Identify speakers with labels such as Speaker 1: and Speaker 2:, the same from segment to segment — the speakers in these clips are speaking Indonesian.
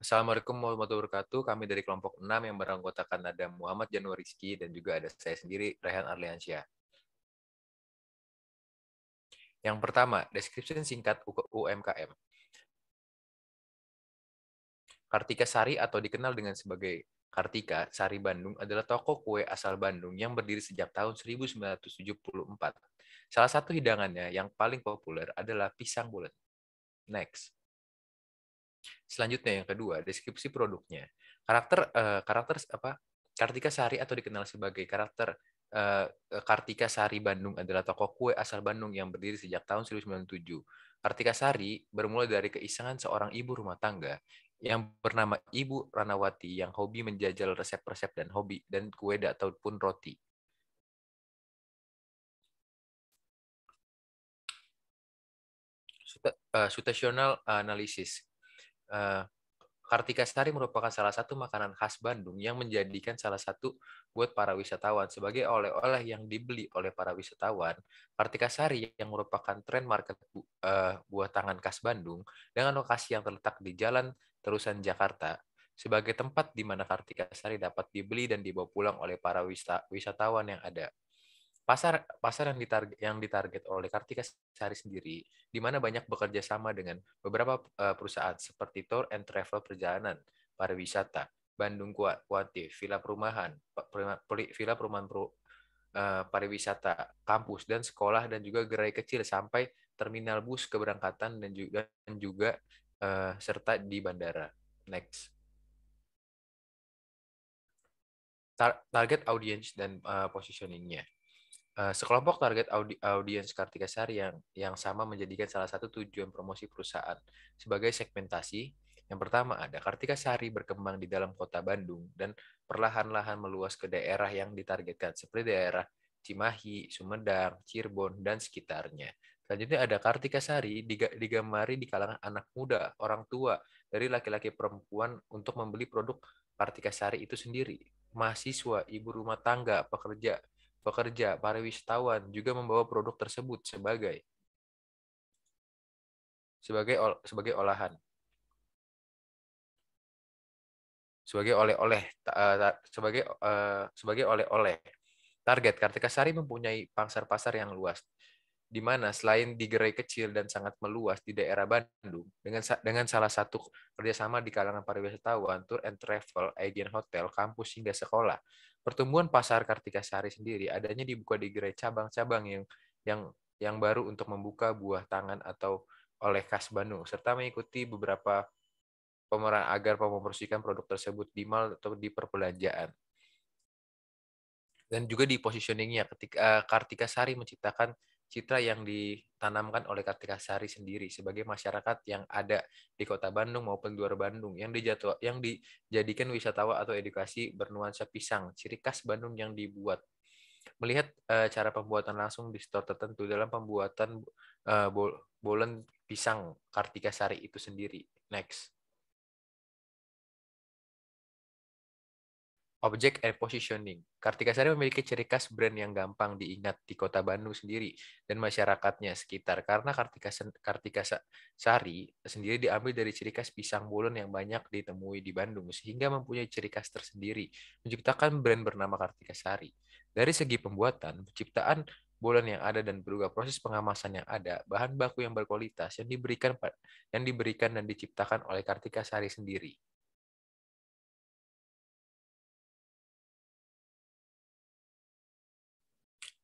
Speaker 1: Assalamualaikum warahmatullahi wabarakatuh. Kami dari kelompok 6 yang beranggotakan ada Muhammad Januar Rizky dan juga ada saya sendiri, Rehan Arliansyah. Yang pertama, description singkat UMKM. Kartika Sari atau dikenal dengan sebagai Kartika Sari Bandung adalah toko kue asal Bandung yang berdiri sejak tahun 1974. Salah satu hidangannya yang paling populer adalah pisang bulat. Next. Selanjutnya yang kedua, deskripsi produknya. Karakter apa? Kartika Sari atau dikenal sebagai karakter Kartika Sari Bandung adalah toko kue asal Bandung yang berdiri sejak tahun 1997. Kartika Sari bermula dari keisengan seorang ibu rumah tangga yang bernama Ibu Ranawati yang hobi menjajal resep-resep dan hobi dan kue ataupun roti. Situational analysis. Eh, Kartika Sari merupakan salah satu makanan khas Bandung yang menjadikan salah satu buat para wisatawan sebagai oleh-oleh yang dibeli oleh para wisatawan. Kartika Sari yang merupakan tren market buah tangan khas Bandung dengan lokasi yang terletak di Jalan Terusan Jakarta sebagai tempat di mana Kartika Sari dapat dibeli dan dibawa pulang oleh para wisatawan yang ada. Pasar yang ditarget oleh Kartika Sari sendiri, di mana banyak bekerja sama dengan beberapa perusahaan seperti Tour and Travel Perjalanan, Pariwisata, Bandung Kuatif, Villa Perumahan Pariwisata, kampus dan sekolah dan juga gerai kecil sampai terminal bus keberangkatan dan juga serta di bandara. Next. Target audience dan positioningnya. Sekelompok target audiens Kartika Sari yang sama menjadikan salah satu tujuan promosi perusahaan. Sebagai segmentasi, yang pertama ada Kartika Sari berkembang di dalam kota Bandung dan perlahan-lahan meluas ke daerah yang ditargetkan seperti daerah Cimahi, Sumedang, Cirebon, dan sekitarnya. Selanjutnya ada Kartika Sari digamari di kalangan anak muda, orang tua, dari laki-laki perempuan untuk membeli produk Kartika Sari itu sendiri. Mahasiswa, ibu rumah tangga, pekerja, para wisatawan juga membawa produk tersebut sebagai olahan, sebagai oleh-oleh, sebagai oleh-oleh. Target Kartika Sari mempunyai pangsa pasar yang luas, di mana selain di gerai kecil dan sangat meluas di daerah Bandung, dengan salah satu kerjasama di kalangan para wisatawan, tour and travel, agen hotel, kampus hingga sekolah. Pertumbuhan pasar Kartika Sari sendiri adanya dibuka di gerai cabang-cabang yang yang baru untuk membuka buah tangan atau oleh khas Bandung, serta mengikuti beberapa pemeran agar mempromosikan produk tersebut di mal atau di perbelanjaan. Dan juga di positioningnya ketika Kartika Sari menciptakan citra yang ditanamkan oleh Kartika Sari sendiri sebagai masyarakat yang ada di kota Bandung maupun luar Bandung yang dijadikan wisatawan atau edukasi bernuansa pisang, ciri khas Bandung yang dibuat. Melihat cara pembuatan langsung di store tertentu dalam pembuatan bolen pisang Kartika Sari itu sendiri. Next. Object and positioning. Kartika Sari memiliki ciri khas brand yang gampang diingat di kota Bandung sendiri dan masyarakatnya sekitar karena Kartika Sari sendiri diambil dari ciri khas pisang bolen yang banyak ditemui di Bandung sehingga mempunyai ciri khas tersendiri, menciptakan brand bernama Kartika Sari. Dari segi pembuatan, penciptaan bolen yang ada dan juga proses pengemasan yang ada, bahan baku yang berkualitas yang diberikan dan diciptakan oleh Kartika Sari sendiri.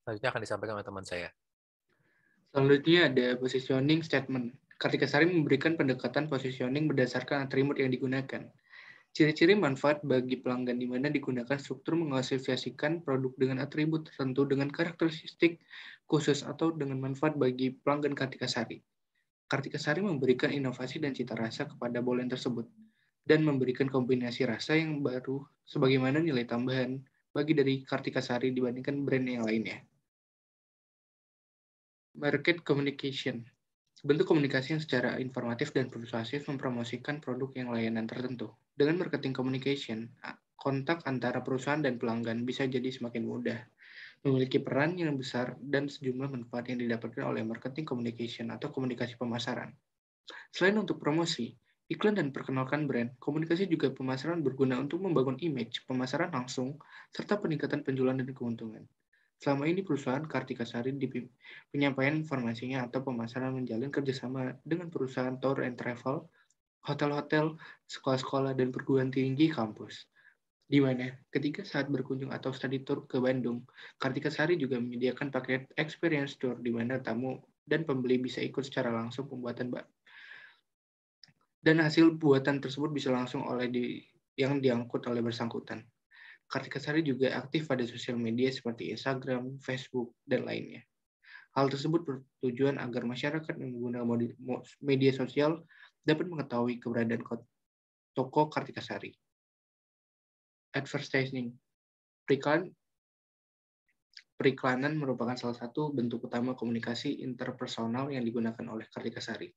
Speaker 1: Selanjutnya akan disampaikan oleh teman saya.
Speaker 2: Selanjutnya ada positioning statement. Kartika Sari memberikan pendekatan positioning berdasarkan atribut yang digunakan. Ciri-ciri manfaat bagi pelanggan di mana digunakan struktur mengklasifikasikan produk dengan atribut tertentu dengan karakteristik khusus atau dengan manfaat bagi pelanggan Kartika Sari. Kartika Sari memberikan inovasi dan cita rasa kepada bolen tersebut dan memberikan kombinasi rasa yang baru sebagaimana nilai tambahan bagi dari Kartika Sari dibandingkan brand yang lainnya. Market communication. Bentuk komunikasi yang secara informatif dan persuasif mempromosikan produk yang layanan tertentu. Dengan marketing communication, kontak antara perusahaan dan pelanggan bisa jadi semakin mudah, memiliki peran yang besar dan sejumlah manfaat yang didapatkan oleh marketing communication atau komunikasi pemasaran. Selain untuk promosi, Iklan dan perkenalkan brand, komunikasi juga pemasaran berguna untuk membangun image, pemasaran langsung, serta peningkatan penjualan dan keuntungan. Selama ini perusahaan Kartika Sari di penyampaian informasinya atau pemasaran menjalin kerjasama dengan perusahaan tour and travel, hotel-hotel, sekolah-sekolah, dan perguruan tinggi kampus. Di mana ketika saat berkunjung atau study tour ke Bandung, Kartika Sari juga menyediakan paket experience tour di mana tamu dan pembeli bisa ikut secara langsung pembuatan dan hasil buatan tersebut bisa langsung yang diangkut oleh bersangkutan. Kartika Sari juga aktif pada sosial media seperti Instagram, Facebook, dan lainnya. Hal tersebut bertujuan agar masyarakat yang menggunakan media sosial dapat mengetahui keberadaan toko Kartika Sari. Advertising. Periklanan merupakan salah satu bentuk utama komunikasi interpersonal yang digunakan oleh Kartika Sari.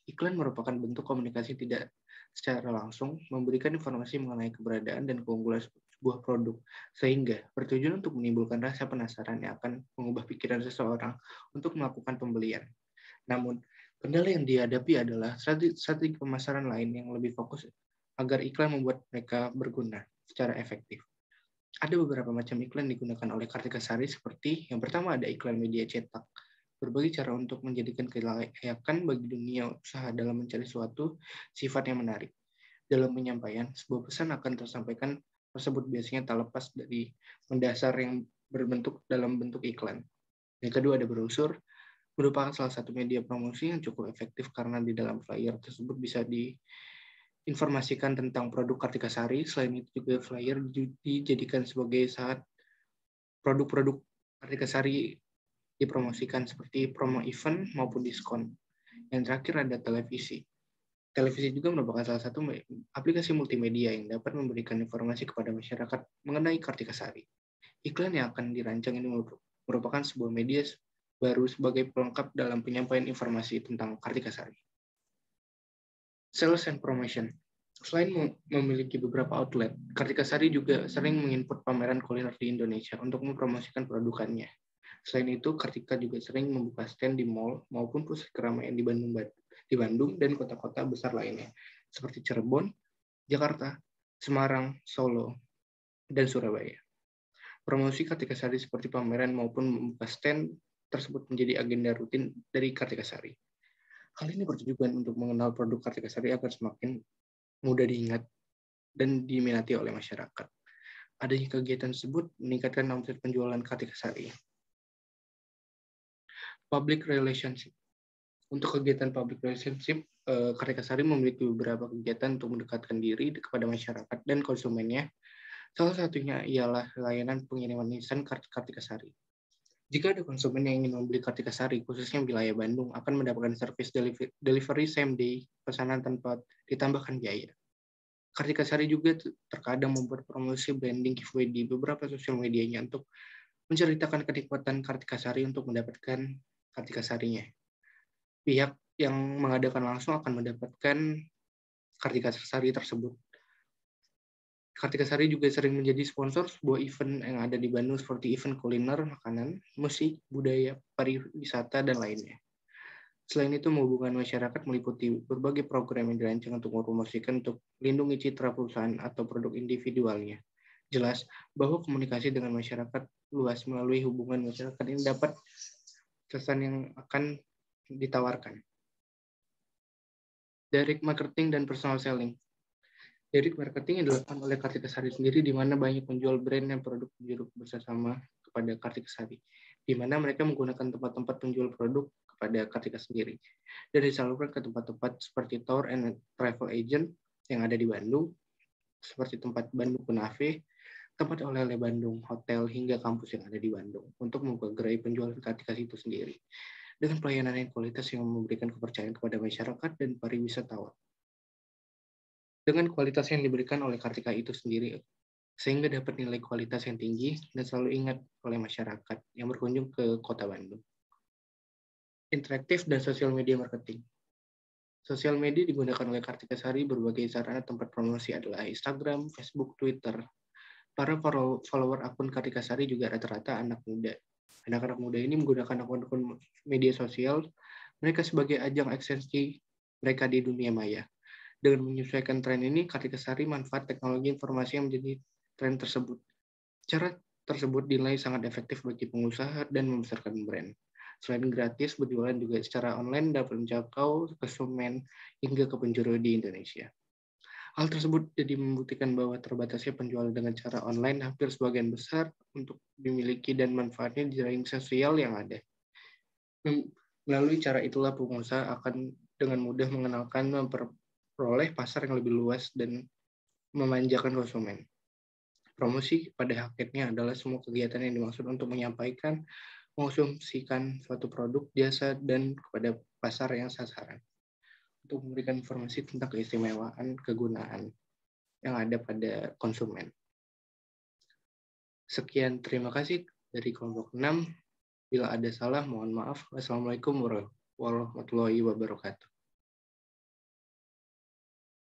Speaker 2: Iklan merupakan bentuk komunikasi tidak secara langsung, memberikan informasi mengenai keberadaan dan keunggulan sebuah produk, sehingga bertujuan untuk menimbulkan rasa penasaran yang akan mengubah pikiran seseorang untuk melakukan pembelian. Namun, kendala yang dihadapi adalah strategi pemasaran lain yang lebih fokus agar iklan membuat mereka berguna secara efektif. Ada beberapa macam iklan digunakan oleh Kartika Sari seperti yang pertama ada iklan media cetak. Berbagai cara untuk menjadikan kelayakan bagi dunia usaha dalam mencari suatu sifat yang menarik. Dalam penyampaian, sebuah pesan akan tersampaikan tersebut biasanya tak lepas dari mendasar yang berbentuk dalam bentuk iklan. Yang kedua ada brosur, merupakan salah satu media promosi yang cukup efektif karena di dalam flyer tersebut bisa diinformasikan tentang produk Kartika Sari. Selain itu juga flyer dijadikan sebagai saat produk-produk Kartika Sari dipromosikan seperti promo event maupun diskon. Yang terakhir ada televisi. Televisi juga merupakan salah satu aplikasi multimedia yang dapat memberikan informasi kepada masyarakat mengenai Kartika Sari. Iklan yang akan dirancang ini merupakan sebuah media baru sebagai pelengkap dalam penyampaian informasi tentang Kartika Sari. Sales and promotion. Selain memiliki beberapa outlet, Kartika Sari juga sering menginput pameran kuliner di Indonesia untuk mempromosikan produkannya. Selain itu, Kartika juga sering membuka stand di mall maupun pusat keramaian di Bandung dan kota-kota besar lainnya, seperti Cirebon, Jakarta, Semarang, Solo, dan Surabaya. Promosi Kartika Sari seperti pameran maupun membuka stand tersebut menjadi agenda rutin dari Kartika Sari. Hal ini bertujuan untuk mengenal produk Kartika Sari agar semakin mudah diingat dan diminati oleh masyarakat. Adanya kegiatan tersebut meningkatkan omset penjualan Kartika Sari. Public relationship. Untuk kegiatan public relationship, Kartika Sari memiliki beberapa kegiatan untuk mendekatkan diri kepada masyarakat dan konsumennya. Salah satunya ialah layanan pengiriman instan Kartika Sari. Jika ada konsumen yang ingin membeli Kartika Sari, khususnya wilayah Bandung, akan mendapatkan servis delivery same day, pesanan tanpa ditambahkan biaya. Kartika Sari juga terkadang membuat promosi branding giveaway di beberapa sosial medianya untuk menceritakan kenikmatan Kartika Sari untuk mendapatkan Kartika Sarinya. Pihak yang mengadakan langsung akan mendapatkan Kartika Sari tersebut. Kartika Sari juga sering menjadi sponsor sebuah event yang ada di Bandung seperti event kuliner, makanan, musik, budaya, pariwisata, dan lainnya. Selain itu, hubungan masyarakat meliputi berbagai program yang dirancang untuk mempromosikan untuk melindungi citra perusahaan atau produk individualnya. Jelas bahwa komunikasi dengan masyarakat luas melalui hubungan masyarakat yang dapat kesan yang akan ditawarkan. Direct marketing dan personal selling. Direct marketing yang dilakukan oleh Kartika Sari sendiri, di mana banyak penjual brand dan produk jeruk bersama kepada Kartika Sari, di mana mereka menggunakan tempat-tempat penjual produk kepada Kartika sendiri, dan disalurkan ke tempat-tempat seperti tour and travel agent yang ada di Bandung, seperti tempat Bandung Kunafe, tempat oleh-oleh Bandung, hotel, hingga kampus yang ada di Bandung, untuk membuka gerai penjualan Kartika itu sendiri, dengan pelayanan yang kualitas yang memberikan kepercayaan kepada masyarakat dan pariwisatawan. Dengan kualitas yang diberikan oleh Kartika itu sendiri, sehingga dapat nilai kualitas yang tinggi dan selalu ingat oleh masyarakat yang berkunjung ke kota Bandung. Interaktif dan sosial media marketing. Sosial media digunakan oleh Kartika Sari berbagai sarana tempat promosi adalah Instagram, Facebook, Twitter. Para follower akun Kartika Sari juga rata-rata anak muda. Anak-anak muda ini menggunakan akun-akun media sosial mereka sebagai ajang ekstensi mereka di dunia maya. Dengan menyesuaikan tren ini, Kartika Sari manfaat teknologi informasi yang menjadi tren tersebut. Cara tersebut dinilai sangat efektif bagi pengusaha dan membesarkan brand. Selain gratis, berjualan juga secara online dapat menjangkau konsumen hingga ke penjuru di Indonesia. Hal tersebut jadi membuktikan bahwa terbatasnya penjualan dengan cara online hampir sebagian besar untuk dimiliki dan manfaatnya di jaring sosial yang ada. Melalui cara itulah pengusaha akan dengan mudah mengenalkan memperoleh pasar yang lebih luas dan memanjakan konsumen. Promosi pada hakikatnya adalah semua kegiatan yang dimaksud untuk menyampaikan, mengkonsumsikan suatu produk, jasa, dan kepada pasar yang sasaran. Untuk memberikan informasi tentang keistimewaan kegunaan yang ada pada konsumen. Sekian, terima kasih dari kelompok 6. Bila ada salah, mohon maaf. Wassalamualaikum warahmatullahi wabarakatuh.